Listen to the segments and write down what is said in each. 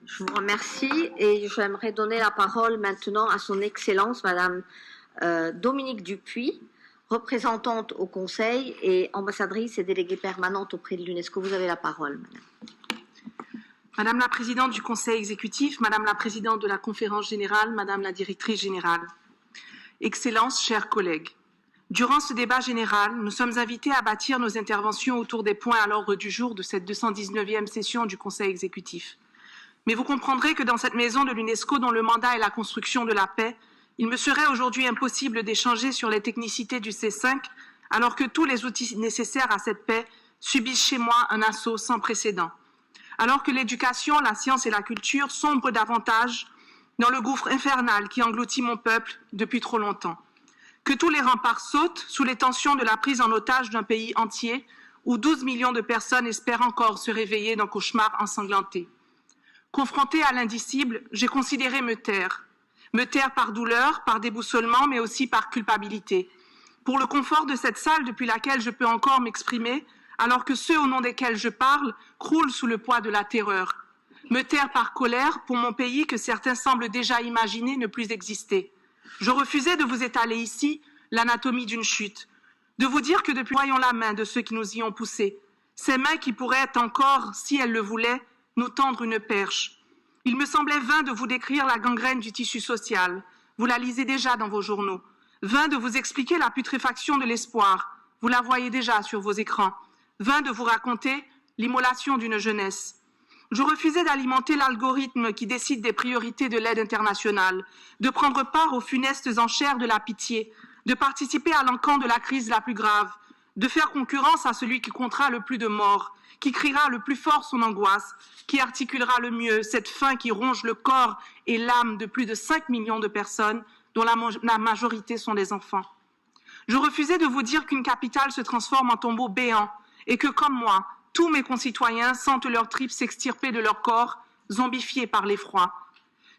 Je vous remercie et j'aimerais donner la parole maintenant à son Excellence, Madame Dominique Dupuy, représentante au Conseil et ambassadrice et déléguée permanente auprès de l'UNESCO. Vous avez la parole, Madame. Madame la Présidente du Conseil exécutif, Madame la Présidente de la Conférence générale, Madame la Directrice générale, Excellences, chers collègues, durant ce débat général, nous sommes invités à bâtir nos interventions autour des points à l'ordre du jour de cette 219e session du Conseil exécutif. Mais vous comprendrez que dans cette maison de l'UNESCO, dont le mandat est la construction de la paix, il me serait aujourd'hui impossible d'échanger sur les technicités du C5, alors que tous les outils nécessaires à cette paix subissent chez moi un assaut sans précédent. Alors que l'éducation, la science et la culture sombrent davantage dans le gouffre infernal qui engloutit mon peuple depuis trop longtemps. Que tous les remparts sautent sous les tensions de la prise en otage d'un pays entier où 12 millions de personnes espèrent encore se réveiller d'un cauchemar ensanglanté. Confrontée à l'indicible, j'ai considéré me taire par douleur, par déboussolement, mais aussi par culpabilité. Pour le confort de cette salle depuis laquelle je peux encore m'exprimer, alors que ceux au nom desquels je parle croulent sous le poids de la terreur. Me taire par colère pour mon pays que certains semblent déjà imaginer ne plus exister. Je refusais de vous étaler ici l'anatomie d'une chute, de vous dire que depuis voyons la main de ceux qui nous y ont poussés, ces mains qui pourraient encore, si elles le voulaient, nous tendre une perche. Il me semblait vain de vous décrire la gangrène du tissu social. Vous la lisez déjà dans vos journaux. Vain de vous expliquer la putréfaction de l'espoir. Vous la voyez déjà sur vos écrans. Vain de vous raconter l'immolation d'une jeunesse. Je refusais d'alimenter l'algorithme qui décide des priorités de l'aide internationale, de prendre part aux funestes enchères de la pitié, de participer à l'encan de la crise la plus grave, de faire concurrence à celui qui comptera le plus de morts, qui criera le plus fort son angoisse, qui articulera le mieux cette faim qui ronge le corps et l'âme de plus de 5 millions de personnes, dont la majorité sont des enfants. Je refusais de vous dire qu'une capitale se transforme en tombeau béant et que, comme moi, tous mes concitoyens sentent leurs tripes s'extirper de leur corps, zombifiés par l'effroi.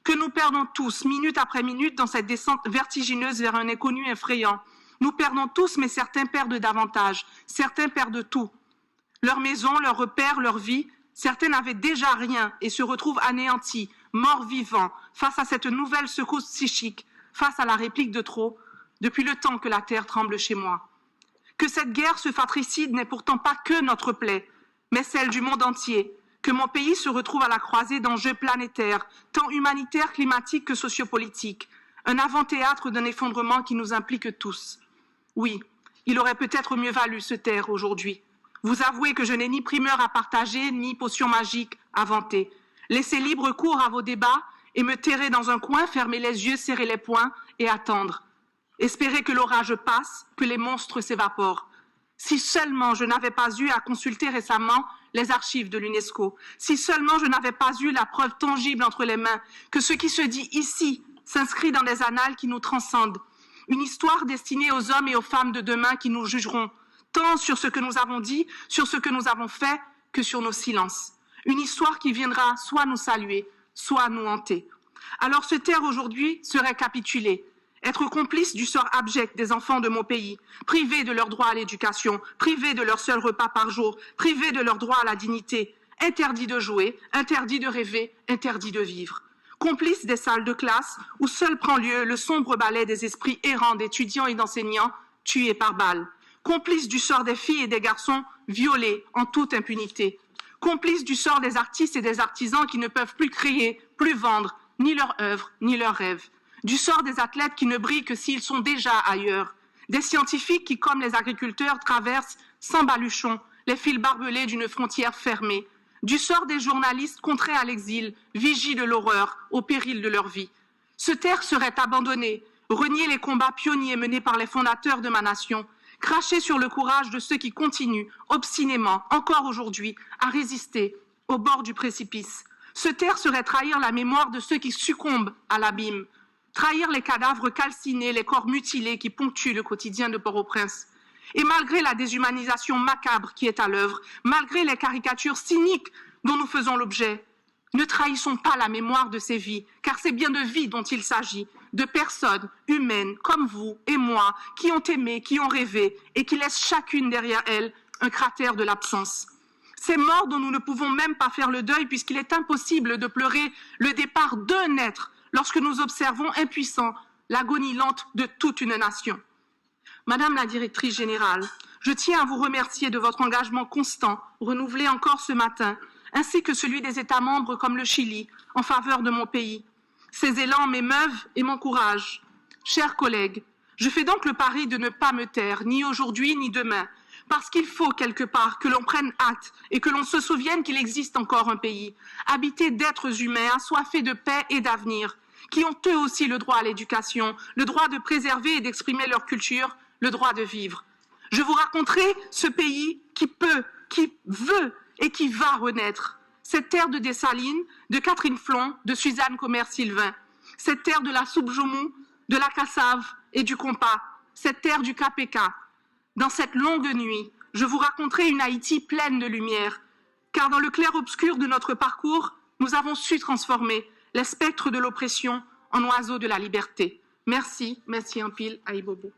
Que nous perdons tous, minute après minute, dans cette descente vertigineuse vers un inconnu effrayant. Nous perdons tous, mais certains perdent davantage, certains perdent tout. Leur maison, leurs repères, leur vie, certains n'avaient déjà rien et se retrouvent anéantis, morts vivants, face à cette nouvelle secousse psychique, face à la réplique de trop, depuis le temps que la terre tremble chez moi. Que cette guerre, ce fratricide n'est pourtant pas que notre plaie, mais celle du monde entier, que mon pays se retrouve à la croisée d'enjeux planétaires, tant humanitaires, climatiques que sociopolitiques, un avant-théâtre d'un effondrement qui nous implique tous. Oui, il aurait peut-être mieux valu se taire aujourd'hui. Vous avouez que je n'ai ni primeur à partager, ni potion magique à vanter. Laissez libre cours à vos débats et me terrer dans un coin, fermer les yeux, serrer les poings et attendre. Espérer que l'orage passe, que les monstres s'évaporent. Si seulement je n'avais pas eu à consulter récemment les archives de l'UNESCO, si seulement je n'avais pas eu la preuve tangible entre les mains que ce qui se dit ici s'inscrit dans des annales qui nous transcendent, une histoire destinée aux hommes et aux femmes de demain qui nous jugeront, tant sur ce que nous avons dit, sur ce que nous avons fait, que sur nos silences. Une histoire qui viendra soit nous saluer, soit nous hanter. Alors se taire aujourd'hui serait capituler, être complice du sort abject des enfants de mon pays, privés de leur droit à l'éducation, privés de leur seul repas par jour, privés de leur droit à la dignité, interdits de jouer, interdits de rêver, interdits de vivre. Complices des salles de classe où seul prend lieu le sombre ballet des esprits errants d'étudiants et d'enseignants tués par balles. Complices du sort des filles et des garçons violés en toute impunité. Complices du sort des artistes et des artisans qui ne peuvent plus créer, plus vendre, ni leur œuvre, ni leurs rêves. Du sort des athlètes qui ne brillent que s'ils sont déjà ailleurs. Des scientifiques qui, comme les agriculteurs, traversent sans baluchon les fils barbelés d'une frontière fermée. Du sort des journalistes contraints à l'exil, vigies de l'horreur, au péril de leur vie. Se taire serait abandonner, renier les combats pionniers menés par les fondateurs de ma nation, cracher sur le courage de ceux qui continuent, obstinément, encore aujourd'hui, à résister au bord du précipice. Se taire serait trahir la mémoire de ceux qui succombent à l'abîme, trahir les cadavres calcinés, les corps mutilés qui ponctuent le quotidien de Port-au-Prince. Et malgré la déshumanisation macabre qui est à l'œuvre, malgré les caricatures cyniques dont nous faisons l'objet, ne trahissons pas la mémoire de ces vies, car c'est bien de vies dont il s'agit, de personnes humaines comme vous et moi, qui ont aimé, qui ont rêvé, et qui laissent chacune derrière elles un cratère de l'absence. Ces morts dont nous ne pouvons même pas faire le deuil puisqu'il est impossible de pleurer le départ d'un être lorsque nous observons impuissants l'agonie lente de toute une nation. Madame la directrice générale, je tiens à vous remercier de votre engagement constant, renouvelé encore ce matin, ainsi que celui des États membres comme le Chili, en faveur de mon pays. Ces élans m'émeuvent et m'encouragent. Chers collègues, je fais donc le pari de ne pas me taire, ni aujourd'hui ni demain, parce qu'il faut quelque part que l'on prenne acte et que l'on se souvienne qu'il existe encore un pays, habité d'êtres humains, assoiffés de paix et d'avenir, qui ont eux aussi le droit à l'éducation, le droit de préserver et d'exprimer leur culture, le droit de vivre. Je vous raconterai ce pays qui peut, qui veut et qui va renaître. Cette terre de Dessalines, de Catherine Flon, de Suzanne Comer-Sylvain. Cette terre de la soupe Jomou, de la cassave et du compas. Cette terre du KPK. Dans cette longue nuit, je vous raconterai une Haïti pleine de lumière, car dans le clair-obscur de notre parcours, nous avons su transformer les spectres de l'oppression en oiseaux de la liberté. Merci, merci en pile, Aïbobo.